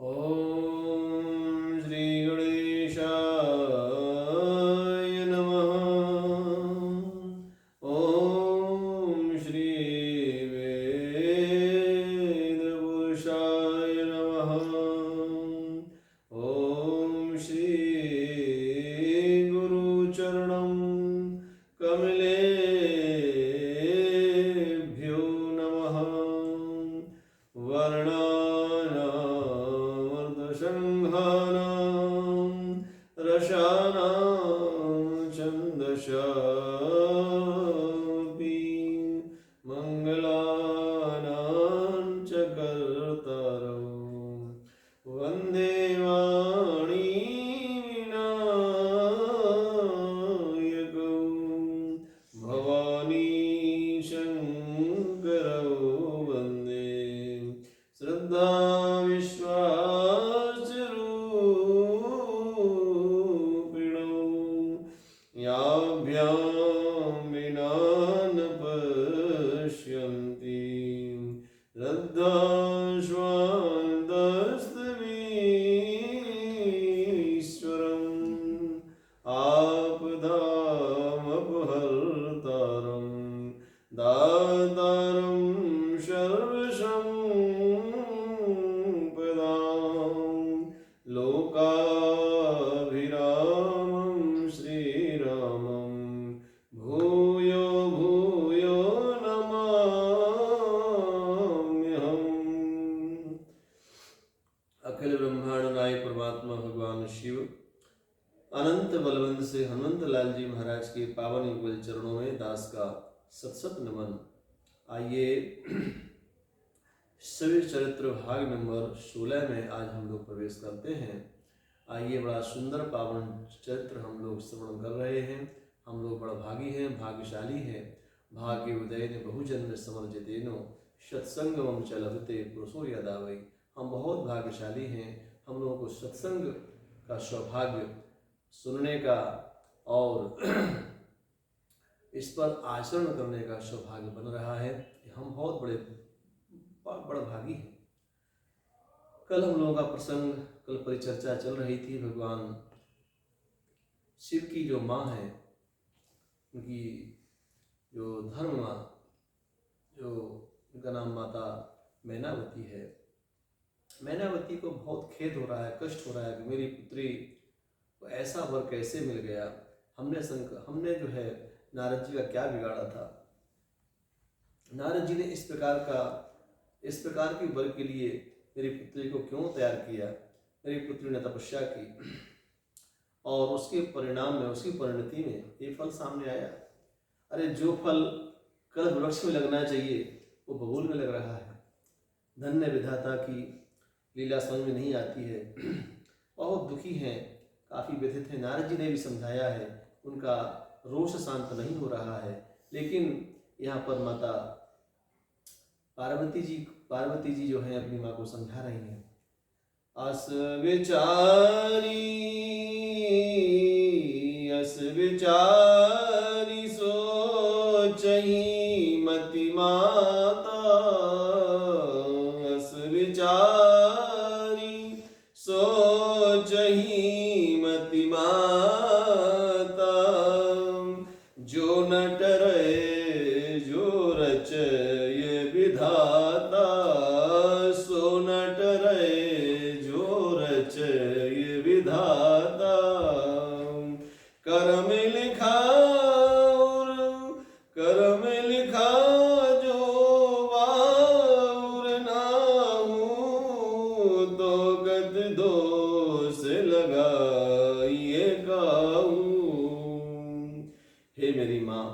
ॐ श्री गणेशाय नमः। ॐ श्री वेदपुरुषाय नमः। ॐ श्री गुरुचरणं कमलेभ्यो नमः। वर्णानां रसानां छन्दसापि मङ्गलानां च कर्तारौ वन्दे वाणीविनायकौ भवानी शङ्करौ वन्दे श्रद्धा याभ्यां विना न पश्यन्ति श्रद्धाश्वान्तस्तमीश्वरम् आपदामपहर्तारं दातारं सर्वसम्पदां लोकाभिरामं श्रीरामं भूयो भूयो नमाम्यहम्। अखिल ब्रह्मांड नायक परमात्मा भगवान शिव अनंत बलवंत से हनुमंत लाल जी महाराज के पावन युगल चरणों में दास का सत सत नमन। आइए शिव चरित्र भाग नंबर 16 में आज हम लोग प्रवेश करते हैं। आइए, बड़ा सुंदर पावन चरित्र हम लोग श्रवण कर रहे हैं। हम लोग बड़ा भागी हैं, भाग्यशाली हैं। भाग्य उदय ने बहुजन्म समर्जितेनो सत्संगम च लभते पुरुषो यदा वै। हम बहुत भाग्यशाली हैं। हम लोगों को सत्संग का सौभाग्य सुनने का और इस पर आचरण करने का सौभाग्य बन रहा है। हम बहुत बड़ा भागी हैं। कल हम लोगों का प्रसंग, कल परिचर्चा चल रही थी। भगवान शिव की जो माँ है, उनकी जो धर्म माँ, जो उनका नाम माता मैनावती है। मैनावती को बहुत खेद हो रहा है, कष्ट हो रहा है कि मेरी पुत्री को ऐसा वर कैसे मिल गया। हमने जो है नारद जी का क्या बिगाड़ा था। नारद जी ने इस प्रकार की वर के लिए मेरी पुत्री को क्यों तैयार किया। मेरी पुत्री ने तपस्या की और उसके परिणाम में, उसकी परिणति में ये फल सामने आया। अरे, जो फल कल्प वृक्ष में लगना चाहिए वो बबूल में लग रहा है। धन्य विधाता की लीला समझ में नहीं आती है। बहुत दुखी हैं, काफ़ी व्यथित हैं। नारद जी ने भी समझाया है, उनका रोष शांत नहीं हो रहा है। लेकिन यहाँ पर माता पार्वती जी जो है अपनी माँ को समझा रही हैं। अस विचारी सोचहि मति माता। अस विचारी सोचहि मति माता। जो न टरे जो रचय विधाता। सो न टरे जो रचय विधाता। कर्म लिखा जो बाउर नाहू। तो गद दोष लगाइए गाऊ। हे मेरी माँ,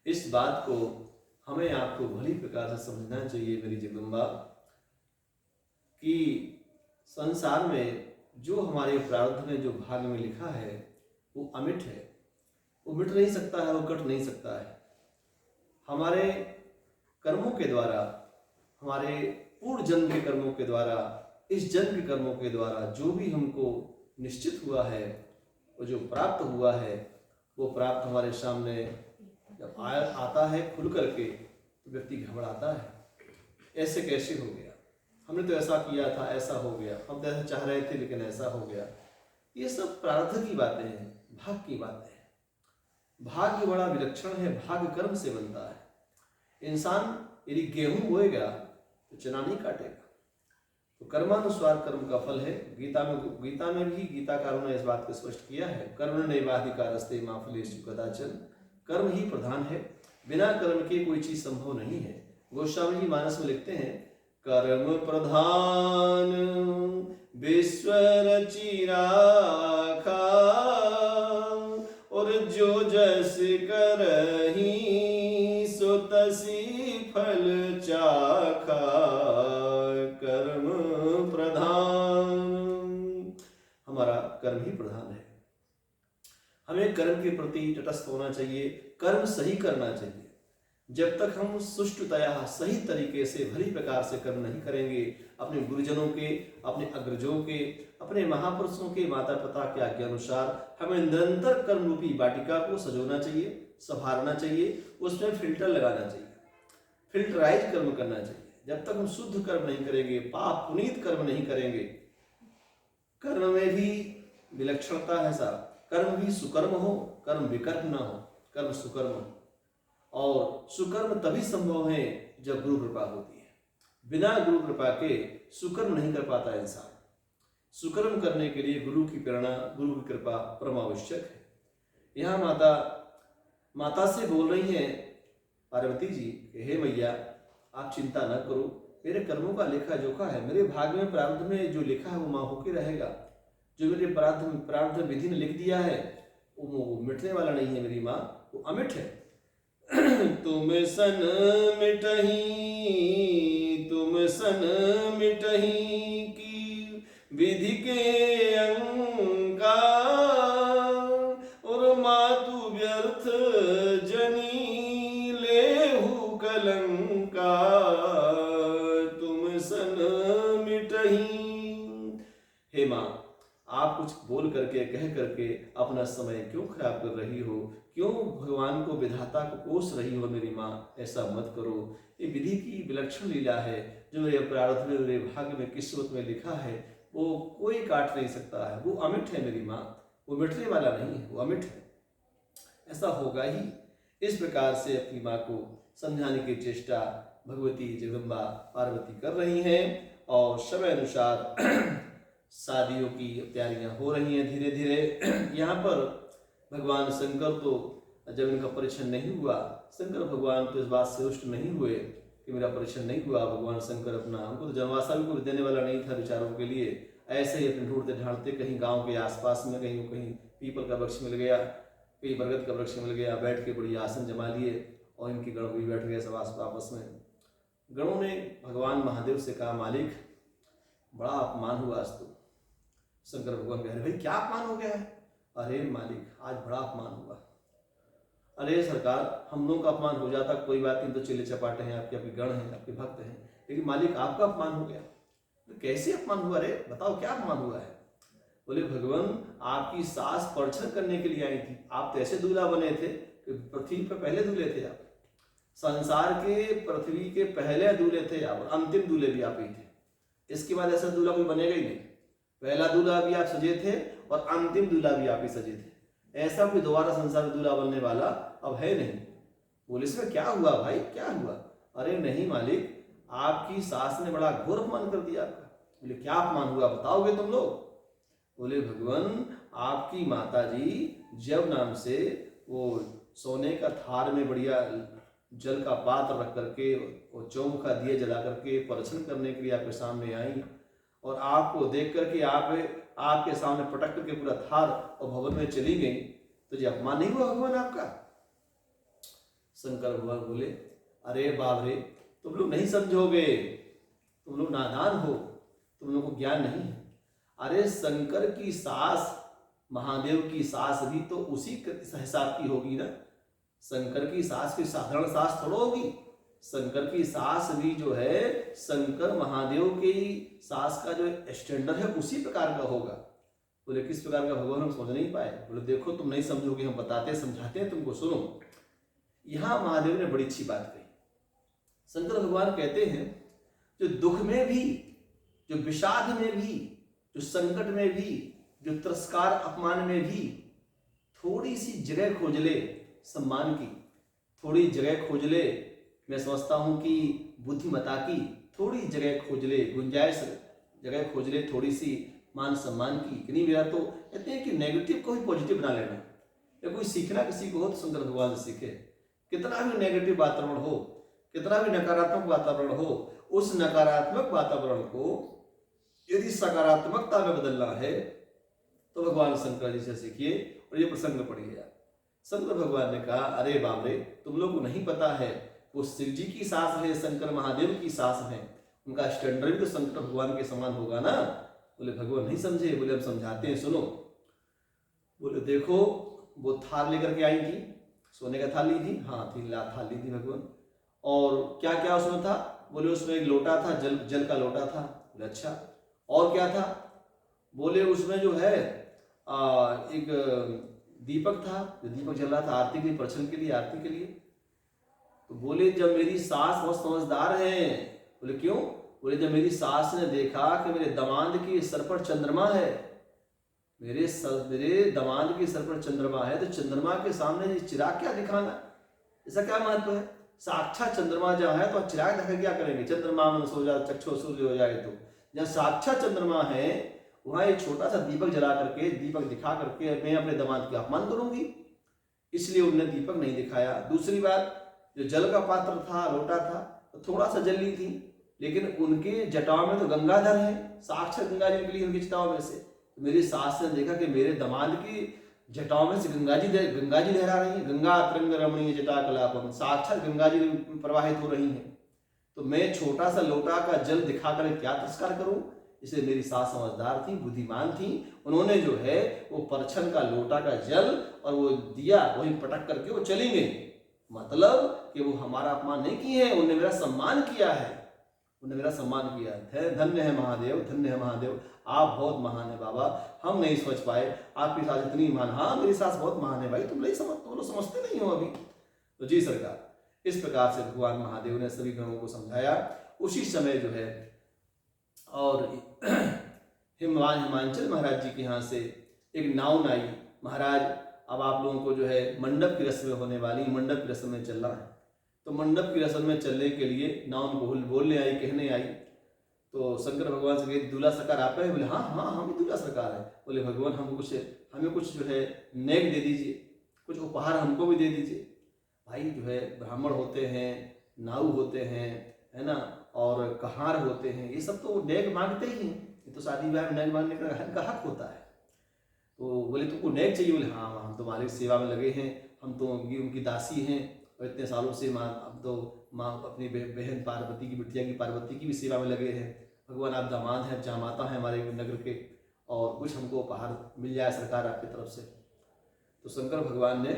इस बात को हमें आपको भली प्रकार से समझना चाहिए मेरी जगदम्बा, कि संसार में जो हमारे प्रारब्ध में, जो भाग्य में लिखा है वो अमिट है। वो मिट नहीं सकता है, वो कट नहीं सकता है। हमारे कर्मों के द्वारा, हमारे पूर्व जन्म के कर्मों के द्वारा, इस जन्म के कर्मों के द्वारा जो भी हमको निश्चित हुआ है, वो जो प्राप्त हुआ है, वो प्राप्त हमारे सामने जब आता है खुल करके तो व्यक्ति घबराता है, ऐसे कैसे हो गया। हमने तो ऐसा किया था, ऐसा हो गया, हम तो ऐसा चाह रहे थे लेकिन ऐसा हो गया। ये सब प्रारब्ध की बातें हैं, भाग्य की बातें हैं। भाग्य बड़ा विलक्षण है, भाग्य कर्म से बनता है। इंसान यदि गेहूं बोएगा तो चना नहीं काटेगा। तो कर्मानुसार कर्म का फल है। गीता में भी गीताकारों ने इस बात को स्पष्ट किया है, कर्म नैवाधिकारस्ते मा फलेषु कदाचन। कर्म ही प्रधान है, बिना कर्म के कोई चीज संभव नहीं है। गोस्वामी जी मानस में लिखते हैं, कर्म प्रधान विश्व रचि राखा, और जो जस करहि सो तसी फल चाखा। कर्म प्रधान, हमारा कर्म ही प्रधान है। हमें कर्म के प्रति तटस्थ होना चाहिए, कर्म सही करना चाहिए। जब तक हम सुष्टुतया सही तरीके से भली प्रकार से कर्म नहीं करेंगे, अपने गुरुजनों के, अपने अग्रजों के, अपने महापुरुषों के, माता पिता के आज्ञा अनुसार हमें निरंतर कर्म रूपी वाटिका को सजोना चाहिए, संभालना चाहिए, उसमें फिल्टर लगाना चाहिए, फिल्टराइज कर्म करना चाहिए। जब तक हम शुद्ध कर्म नहीं करेंगे, पाप पुनीत कर्म नहीं करेंगे, कर्म में भी विलक्षणता है साहब। कर्म भी सुकर्म हो, कर्म विकर्म ना हो, कर्म सुकर्म हो। और सुकर्म तभी संभव है जब गुरु कृपा होती है। बिना गुरु कृपा के सुकर्म नहीं कर पाता इंसान। सुकर्म करने के लिए गुरु की प्रेरणा, गुरु की कृपा परम आवश्यक है। यहाँ माता से बोल रही हैं पार्वती जी, हे मैया आप चिंता न करो, मेरे कर्मों का लेखा जोखा है, मेरे भाग्य में प्रारब्ध में जो लिखा है वो माँ होके रहेगा। जो मेरे प्रारब्ध विधि ने लिख दिया है वो मिटने वाला नहीं है, मेरी माँ वो अमिट है। तुम सन मिटही की विधि के अंका, और मातु व्यर्थ जनी लेहु कलंका। तुम सन मिटही, हे माँ आप कुछ बोल करके, कह करके अपना समय क्यों खराब कर रही हो, क्यों भगवान को, विधाता को कोस रही हो मेरी माँ, ऐसा मत करो। ये विधि की विलक्षण लीला है, जो मेरे प्रारब्ध में, मेरे भाग्य में, किस्मत में लिखा है वो कोई काट नहीं सकता है। वो अमिट है मेरी माँ, वो मिटने वाला नहीं है, वो अमिट है, ऐसा होगा ही। इस प्रकार से अपनी माँ को समझाने की चेष्टा भगवती जगदम्बा पार्वती कर रही हैं। और समय अनुसार शादियों की तैयारियां हो रही हैं धीरे धीरे। यहाँ पर भगवान शंकर तो जब इनका परीक्षण नहीं हुआ, शंकर भगवान तो इस बात से रुष्ट नहीं हुए कि मेरा परीक्षण नहीं हुआ। भगवान शंकर अपना, उनको तो जनवासा भी कोई देने वाला नहीं था विचारों के लिए। ऐसे ही अपने ढूंढते ढांढते कहीं गांव के आसपास में कहीं पीपल का वृक्ष मिल गया, कहीं बरगद का वृक्ष मिल गया, बैठ के बड़ी आसन जमा लिए और इनके गण भी बैठ गए सब आपस में। गणों ने भगवान महादेव से कहा, मालिक बड़ा अपमान हुआ आज तो। शंकर भगवान कह रहे, भाई क्या अपमान हो गया है? अरे मालिक आज बड़ा अपमान हुआ। अरे सरकार हम लोगों का अपमान हो जाता कोई बात नहीं, तो चिल्ले चपाटे हैं आपके, आपके गण हैं, आपके भक्त हैं, लेकिन मालिक आपका अपमान हो गया। तो कैसे अपमान हुआ? अरे बताओ क्या अपमान हुआ है? बोले भगवान आपकी सास परीक्षण करने के लिए आई थी, आप तो ऐसे दूल्हा बने थे कि पृथ्वी पर पहले दूल्हे थे आप, संसार के पृथ्वी के पहले दूल्हे थे आप, और अंतिम दूल्हे भी आप ही थे। इसके बाद ऐसा दूल्हा कोई बनेगा ही नहीं। पहला दूल्हा भी आप सजे थे और अंतिम दूल्हा भी आप ही सजे थे। ऐसा कोई दोबारा संसार दूल्हा बनने वाला अब है नहीं। बोले इसमें क्या हुआ भाई, क्या हुआ? अरे नहीं मालिक, आपकी सास ने बड़ा घोर अपमान कर दिया आपका। बोले क्या अपमान हुआ, बताओगे तुम लोग? बोले भगवान आपकी माता जी जब नाम से वो सोने का थार में बढ़िया जल का पात्र रख करके और चौमुखा दिए जला करके परीक्षण करने के लिए आपके सामने आई, और आपको देख करके आपके सामने पटक करके पूरा थार और भवन में चली गई, तो ये अपमान नहीं हुआ भगवान आपका? शंकर भगवान बोले अरे बाप रे, तुम लोग नहीं समझोगे, तुम लोग नादान हो, तुम लोगों को ज्ञान नहीं है। अरे शंकर की सास महादेव की सास भी तो उसी हिसाब की होगी ना। शंकर की सास कोई साधारण सास थोड़ा होगी। शंकर की सास भी जो है शंकर महादेव की सास का जो स्टैंडर्ड है उसी प्रकार का होगा। बोले किस प्रकार का भगवान हम समझ नहीं पाए? बोले देखो तुम नहीं समझोगे, हम बताते समझाते हैं तुमको, सुनो। यहां महादेव ने बड़ी अच्छी बात कही। शंकर भगवान कहते हैं जो दुख में भी जो विषाद में भी, जो संकट में भी, जो तिरस्कार अपमान में भी थोड़ी सी जगह खोज ले सम्मान की, थोड़ी जगह खोज ले, मैं समझता हूं कि बुद्धिमता की थोड़ी जगह खोज ले, गुंजाइश जगह खोज ले थोड़ी सी मान सम्मान की, कि नहीं मेरा तो कहते हैं कि नेगेटिव को ही पॉजिटिव बना लेना। या कोई सीखना किसी को हो तो शंकर भगवान से सीखे। कितना भी नेगेटिव वातावरण हो, कितना भी नकारात्मक वातावरण हो, उस नकारात्मक वातावरण को यदि सकारात्मकता में बदलना है तो भगवान शंकर जी से सीखिए। और ये प्रसंग पढ़िए। शंकर भगवान ने कहा, अरे बाप रे, तुम लोग को नहीं पता है, वो शिव जी की सास है, शंकर महादेव की सास है, उनका स्टैंडर्ड भी तो शंकर भगवान के समान होगा ना। बोले भगवान नहीं समझे। बोले हम समझाते हैं, सुनो। बोले देखो, वो थाल लेकर के आई थी, सोने का थाल ली थी, हाँ थी, थाल ली थी भगवान। और क्या क्या उसमें था? बोले उसमें एक लोटा था, जल का लोटा था। बोले अच्छा, और क्या था? बोले उसमें जो है एक दीपक था, जो दीपक जल रहा था आरती के लिए, प्रचलन के लिए, आरती के लिए। तो बोले जब मेरी सास बहुत समझदार है। बोले क्यों? बोले जब मेरी सास ने देखा कि मेरे दामाद के सर पर चंद्रमा है, मेरे दामाद के सर पर चंद्रमा है, तो चंद्रमा के सामने चिराग क्या दिखाना, इसका क्या महत्व है? साक्षात चंद्रमा जहाँ है तो चिराग दिखा क्या करेंगे? चंद्रमा में सो जाए, चक्षु सूर्य हो जाए। तो जहाँ साक्षात चंद्रमा है वहां एक छोटा सा दीपक जला करके, दीपक दिखा करके मैं अपने दामाद का अपमान करूंगी, इसलिए उन्होंने दीपक नहीं दिखाया। दूसरी बात, जो जल का पात्र था, लोटा था, तो थोड़ा सा जल ली थी, लेकिन उनके जटाओं में तो गंगाधर है, साक्षात गंगा जी निकली उनकी जटाओं में से। तो मेरी सास ने देखा कि मेरे दामाद की जटाओं में से गंगा जी लहरा रही है, गंगा तरंग रमणीय जटा कलापम, साक्षात गंगा जी प्रवाहित हो रही हैं। तो मैं छोटा सा लोटा का जल दिखाकर क्या तिरस्कार करूं? इसलिए मेरी सास समझदार थी, बुद्धिमान थी, उन्होंने जो है वो परछन का लोटा का जल और वो दिया वही पटक करके वो चली गई। मतलब कि वो हमारा अपमान नहीं किए हैं, उन्होंने मेरा सम्मान किया है, उन्होंने मेरा सम्मान किया है। धन्य है महादेव, धन्य है महादेव, आप बहुत महान है बाबा, हम नहीं सोच पाए आपकी सास इतनी महान। हाँ मेरी सास बहुत महान है भाई, तुम नहीं समझते नहीं हो अभी। तो जी सरकार, इस प्रकार से भगवान महादेव ने सभी गणों को समझाया। उसी समय जो है और हिमांचल महाराज जी के यहाँ से एक नाव आई। महाराज अब आप लोगों को जो है मंडप की रस्में होने वाली, मंडप की रस्म में चलना है। तो मंडप की रस्म में चलने के लिए नाव को बोलने आई, कहने आई। तो शंकर भगवान से कही, दूल्हा सरकार आप है? बोले हाँ हाँ हम ही दूल्हा सरकार है। बोले भगवान हमें कुछ जो है नेक दे दीजिए, कुछ उपहार हमको भी दे दीजिए। भाई जो है ब्राह्मण होते हैं, नाऊ होते हैं, है ना, और कहार होते हैं, ये सब तो नेक मांगते ही हैं। ये तो शादी ब्याह में नेक मांगने का हक होता है। तो बोले तुमको नेक चाहिए? बोले हाँ हम तुम्हारी सेवा में लगे हैं, हम तो उनकी दासी हैं और इतने सालों से हम तो माँ अपनी बहन पार्वती की, बिटिया की पार्वती की भी सेवा में लगे हैं। भगवान आप दामाद हैं, जामाता हैं हमारे नगर के, और कुछ हमको उपहार मिल जाए सरकार आपकी तरफ से। तो शंकर भगवान ने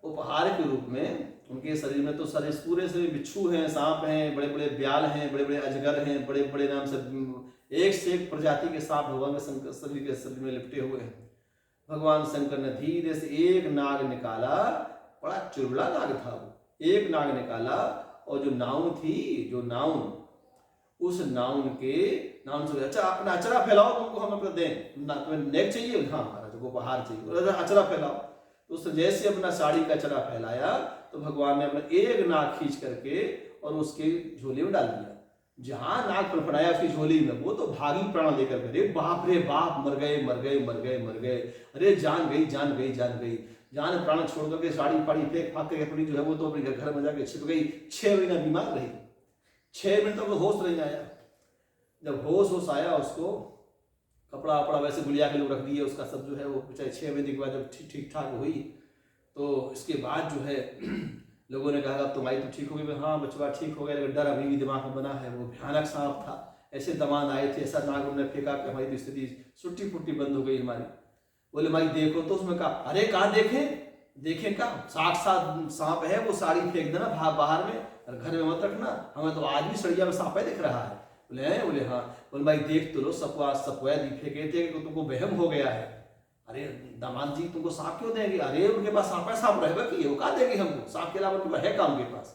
उपहार के रूप में, उनके शरीर में तो सारे पूरे शरीर बिच्छू हैं, सांप हैं, बड़े बड़े ब्याल हैं, बड़े बड़े अजगर हैं, बड़े बड़े नाम से एक से एक प्रजाति के सांप भगवान के शरीर के शरीर में लिपटे हुए हैं। भगवान शंकर ने धीरे से एक नाग निकाला, बड़ा चुलबुला नाग था वो, एक नाग निकाला, और जो नाउन थी, जो नाउन, उस नाउन के नाउन से अच्छा अपना अचरा फैलाओ, तुमको हम अपना दें, तुम्हें नेक चाहिए? हाँ महाराज को उपहार चाहिए, अचरा फैलाओ। तो उसने जैसे अपना साड़ी का अचरा फैलाया तो भगवान ने अपना एक नाग खींच करके और उसके झोले में डाल दिया। जहां नाग फड़फड़ाया उसकी झोली में, वो तो भागी प्राण लेकर के, अरे बाप रे बाप, मर गए मर गए मर गए मर गए, अरे जान गई जान गई जान गई, जान प्राण छोड़ करके साड़ी फाड़ी फेंक फाक के अपनी जो है वो तो अपने घर में जाके छिप गई। 6 महीना बीमार रही, 6 महीने तक तो होश नहीं आया। जब होश आया उसको कपड़ा वपड़ा वैसे गुलिया के लोग रख दिए, उसका सब जो है वो चाहे 6 महीने के बाद जब ठीक ठाक हुई तो इसके बाद जो है लोगों ने कहा तुम्हारी तो ठीक हो गई। हाँ बचवा ठीक हो गया, लेकिन डर अभी भी दिमाग में बना है। वो भयानक सांप था, ऐसे दमान आए थे, ऐसा नाग उन्होंने फेंका कि हमारी स्थिति सुट्टी पुट्टी बंद हो गई हमारी। बोले भाई देखो तो, उसमें कहा अरे कहाँ देखें का साक्षात सांप है, वो साड़ी फेंक देना बाहर में और घर में मत रखना, हमें तो आज भी सड़िया में सांप है दिख रहा है। बोले हाँ। बोले भाई देख तो लो, सपवा फेंके थे कि तुमको वहम हो गया है। अरे दामाद जी तुमको सांप क्यों देंगे? अरे उनके पास सांप है, सांप रहेगा कि वो कहा देंगे हमको, सांप के अलावा तुम्हें है काम के पास?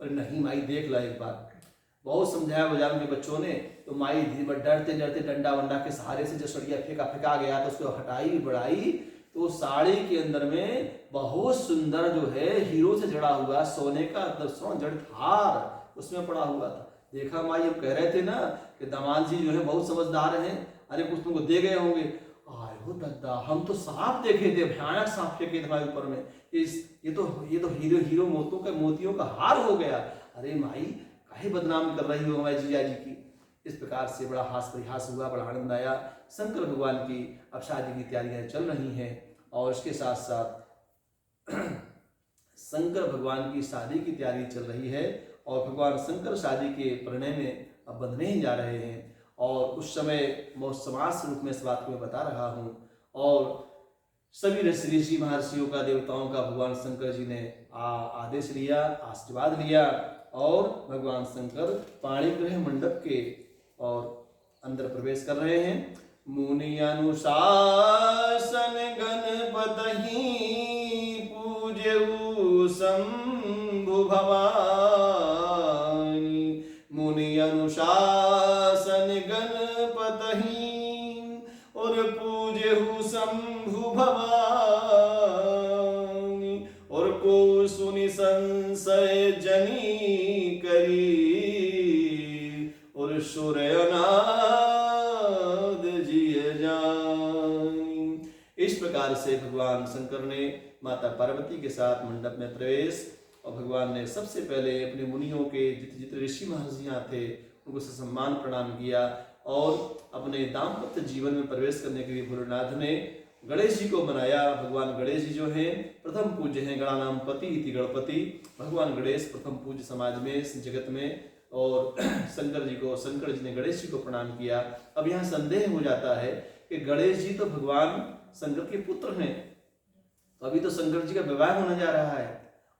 अरे नहीं भाई देख ला एक बार। बहुत समझाया बाजार के बच्चों ने, तो माई डरते डरते डंडा वंडा के सहारे से जो सड़िया फेंका गया तो उसको हटाई बढ़ाई, तो साड़ी के अंदर में बहुत सुंदर जो है हीरो से जड़ा हुआ सोने का स्वर्ण जड़ित हार उसमें पड़ा हुआ था। देखा माई, हम कह रहे थे ना कि दामाद जी जो है बहुत समझदार हैं, अरे कुछ तुमको दे गए होंगे। आए हो दादा, हम तो सांप देखे थे, भयानक सांप फेंके थे भाई ऊपर में, ये तो हीरो मोतियों का हार हो गया। अरे माई काहे बदनाम कर रही हो हमारे जीजा जी की। इस प्रकार से बड़ा हास परिहास हुआ, बड़ा आनंद आया। शंकर भगवान की अब शादी की तैयारियां चल रही हैं और इसके साथ साथ शंकर भगवान की शादी की तैयारी चल रही है और भगवान शंकर शादी के परिणय में अब बंधने ही जा रहे हैं। और उस समय मैं समाज रूप में इस बात को मैं बता रहा हूँ और सभी ऋषि महर्षियों का, देवताओं का भगवान शंकर जी ने आदेश लिया, आशीर्वाद लिया और भगवान शंकर पाणिग्रह मंडप के और अंदर प्रवेश कर रहे हैं। मुनि अनुशासन गणपतहि पूज्यऊ शंभु भवानी। मुनि अनुशासन गणपतहि और पूज्यऊ शंभु भवानी। और को सुनि संशय जनी करी और सूर्यनाद जिय जानी। इस प्रकार से भगवान शंकर ने माता पार्वती के साथ मंडप में प्रवेश और भगवान ने सबसे पहले अपने मुनियों के जितने ऋषि महर्षियां थे उनको सम्मान प्रणाम किया और अपने दाम्पत्य जीवन में प्रवेश करने के लिए भोलेनाथ ने गणेश जी को बनाया। भगवान गणेश जी जो हैं प्रथम पूज्य हैं, गणानाम पति इति गणपति। भगवान गणेश प्रथम पूज्य समाज में, इस जगत में। और शंकर जी ने गणेश जी को प्रणाम किया। अब यहाँ संदेह हो जाता है कि गणेश जी तो भगवान शंकर के पुत्र हैं, तो अभी तो शंकर जी का विवाह होने जा रहा है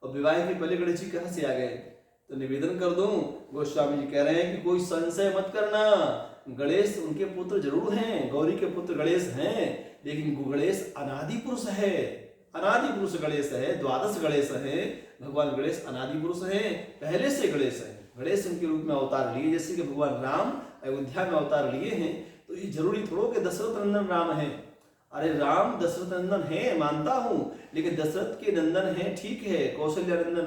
और विवाह के पहले गणेश जी कहाँ से आ गए? तो निवेदन कर दूं, गोस्वामी जी कह रहे हैं कि कोई संशय मत करना, गणेश उनके पुत्र जरूर हैं, गौरी के पुत्र गणेश हैं, लेकिन गणेश अनादि पुरुष है, अनादि पुरुष गणेश है, द्वादश गणेश है। भगवान गणेश अनादि पुरुष है, पहले से गणेश है। गणेश उनके रूप में अवतार लिए, जैसे कि भगवान राम अयोध्या में अवतार लिए हैं, तो ये जरूरी थोड़ो कि दशरथ नंदन राम है। अरे राम दशरथ नंदन है मानता हूं, लेकिन दशरथ के नंदन है ठीक है, कौशल्या नंदन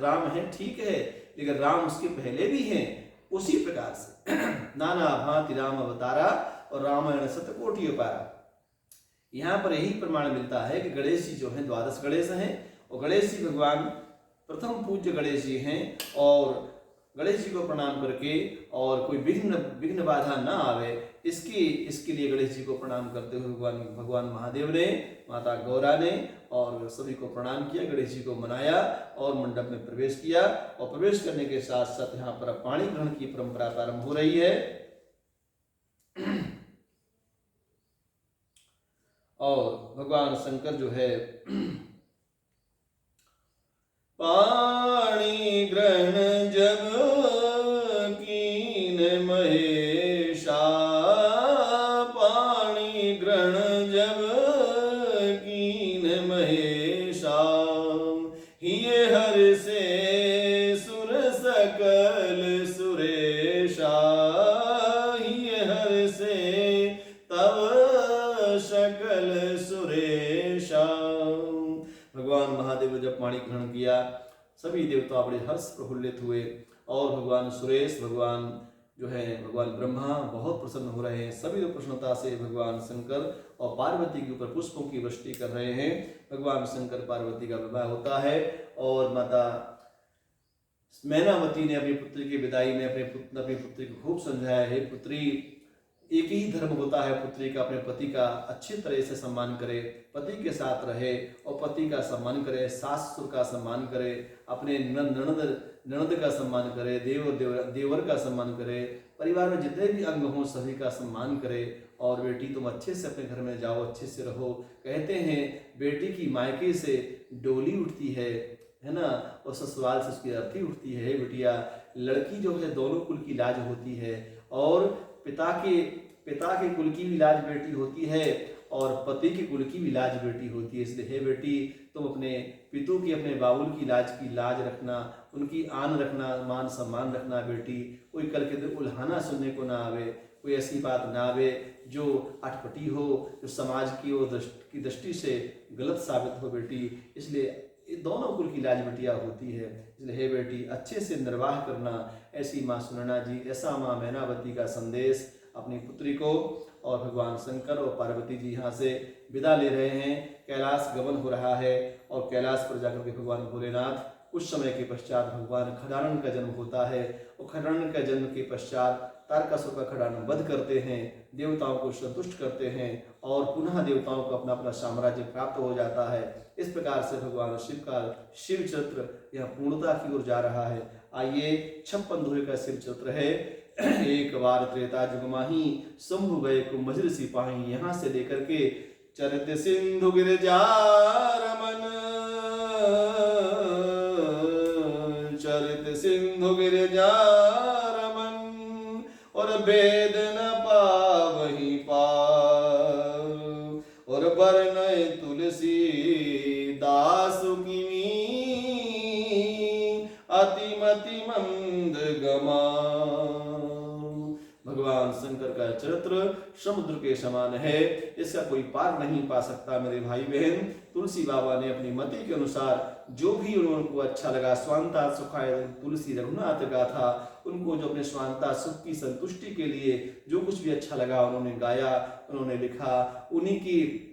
राम है ठीक है, लेकिन राम उसके पहले भी हैं। उसी प्रकार से नाना भांति राम अवतारा और रामायण शतकोटि अपारा। यहाँ पर यही प्रमाण मिलता है कि गणेश जी जो हैं द्वादश गणेश हैं और गणेश जी भगवान प्रथम पूज्य गणेश जी हैं। और गणेश जी को प्रणाम करके और कोई विघ्न बाधा न आवे इसके लिए गणेश जी को प्रणाम करते हुए भगवान महादेव ने, माता गौरा ने और सभी को प्रणाम किया, गणेश जी को मनाया और मंडप में प्रवेश किया। और प्रवेश करने के साथ साथ यहाँ पर पाणी ग्रहण की परंपरा प्रारंभ हो रही है। और भगवान शंकर जो है पाणी ग्रहण जब कीन महेशा, पाणी ग्रहण जब कीन महेशा, हिये हर से सुर सकल सुरेशा, हिये हर से तव सकल सुरेशा। भगवान महादेव जब पाणी ग्रहण किया सभी देवता बड़े हर्ष प्रफुल्लित हुए और भगवान सुरेश, भगवान जो है भगवान ब्रह्मा बहुत प्रसन्न हो रहे हैं। सभी लोग प्रसन्नता से भगवान शंकर और पार्वती के ऊपर पुष्पों की वृष्टि कर रहे हैं। भगवान शंकर पार्वती का विवाह होता है और माता मैनावती ने अपनी पुत्री की विदाई में अपने पुत्री को खूब समझाया है, पुत्री एक ही धर्म होता है पुत्री का, अपने पति का अच्छी तरह से सम्मान करे, पति के साथ रहे और पति का सम्मान करे, सास ससुर का सम्मान करे, अपने ननद का सम्मान करे, देवर का सम्मान करे, परिवार में जितने भी अंग हों सभी का सम्मान करे। और बेटी तुम अच्छे से अपने घर में जाओ, अच्छे से रहो। कहते हैं बेटी की मायके से डोली उठती है ना, और ससुराल से उसकी अर्थी उठती है। बिटिया लड़की जो है दोनों कुल की लाज होती है और पिता के कुल की भी लाज बेटी होती है और पति के कुल की भी लाज बेटी होती है। इसलिए हे बेटी तुम अपने पितु की, अपने बाबुल की लाज रखना उनकी आन रखना, मान सम्मान रखना बेटी। कोई कल के दिन उल्हाना सुनने को ना आवे, कोई ऐसी बात ना आवे जो अटपटी हो, जो समाज की दृष्टि से गलत साबित हो बेटी। इसलिए ये दोनों कुल की लाज बिटिया होती है। इसलिए हे बेटी अच्छे से निर्वाह करना। ऐसी माँ सुनैना जी, ऐसा माँ मैनावती का संदेश अपनी पुत्री को, और भगवान शंकर और पार्वती जी यहाँ से विदा ले रहे हैं। कैलाश गमन हो रहा है और कैलाश पर जाकर के भगवान भोलेनाथ कुछ समय के पश्चात भगवान खडानन का जन्म होता है। और खडानन का जन्म के पश्चात तारकासुर का खडानन वध करते हैं, देवताओं को संतुष्ट करते हैं और पुनः देवताओं को अपना अपना साम्राज्य प्राप्त हो जाता है। इस प्रकार से भगवान शिव का शिव चरित्र यह पूर्णता की ओर जा रहा है। आइए 56 दोहे का शिव चरित्र है। एक बार त्रेता जुग माही शंभु गए कुंभजर सिपाही। यहाँ से लेकर के चरित सिंधु गिरजा रमन, चरित सिंधु गिरजा रमन, और वेद न पावहि पार, और बरनय तुलसी दास किमी, अतिमति मंद गमा। भगवान शंकर का चरित्र समुद्र के समान है, इसका कोई पार नहीं पा सकता मेरे भाई बहन। तुलसी बाबा ने अपनी मति के अनुसार जो भी उनको अच्छा लगा, स्वांता सुखाय तुलसी रघुनाथ गाथा, उनको जो अपने स्वांता सुख की संतुष्टि के लिए जो कुछ भी अच्छा लगा उन्होंने गाया, उन्होंने लिखा। उन्हीं की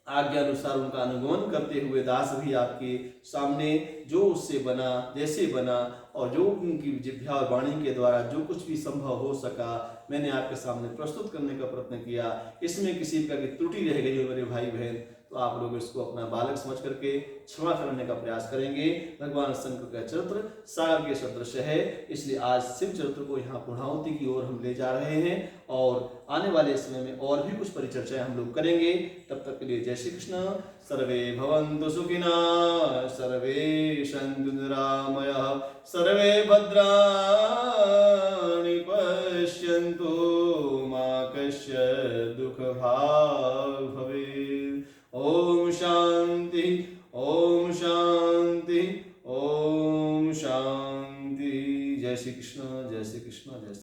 आज्ञा अनुसार उनका अनुगमन करते हुए दास भी आपके सामने जो उससे बना, जैसे बना, और जो उनकी जिह्वा और वाणी के द्वारा जो कुछ भी संभव हो सका मैंने आपके सामने प्रस्तुत करने का प्रयत्न किया। इसमें किसी प्रकार की त्रुटि रह गई हो मेरे भाई बहन तो आप लोग इसको अपना बालक समझ करके क्षमा करने का प्रयास करेंगे। भगवान शंकर का चरित्र सागर के सदृश है, इसलिए आज शिव चरित्र को यहाँ पूर्णाहुति की ओर हम ले जा रहे हैं और आने वाले समय में और भी कुछ परिचर्चाएं हम लोग करेंगे। तब तक के लिए जय श्री कृष्ण। सर्वे भवन्तु सुखिनः, सर्वे सन्तु निरामयाः, सर्वे भद्राणि पश्यन्तु, मा कश्चित् दुःखभाग् भवेत्। ओम शांति, ओम शांति, ओम शांति। जय श्री कृष्ण।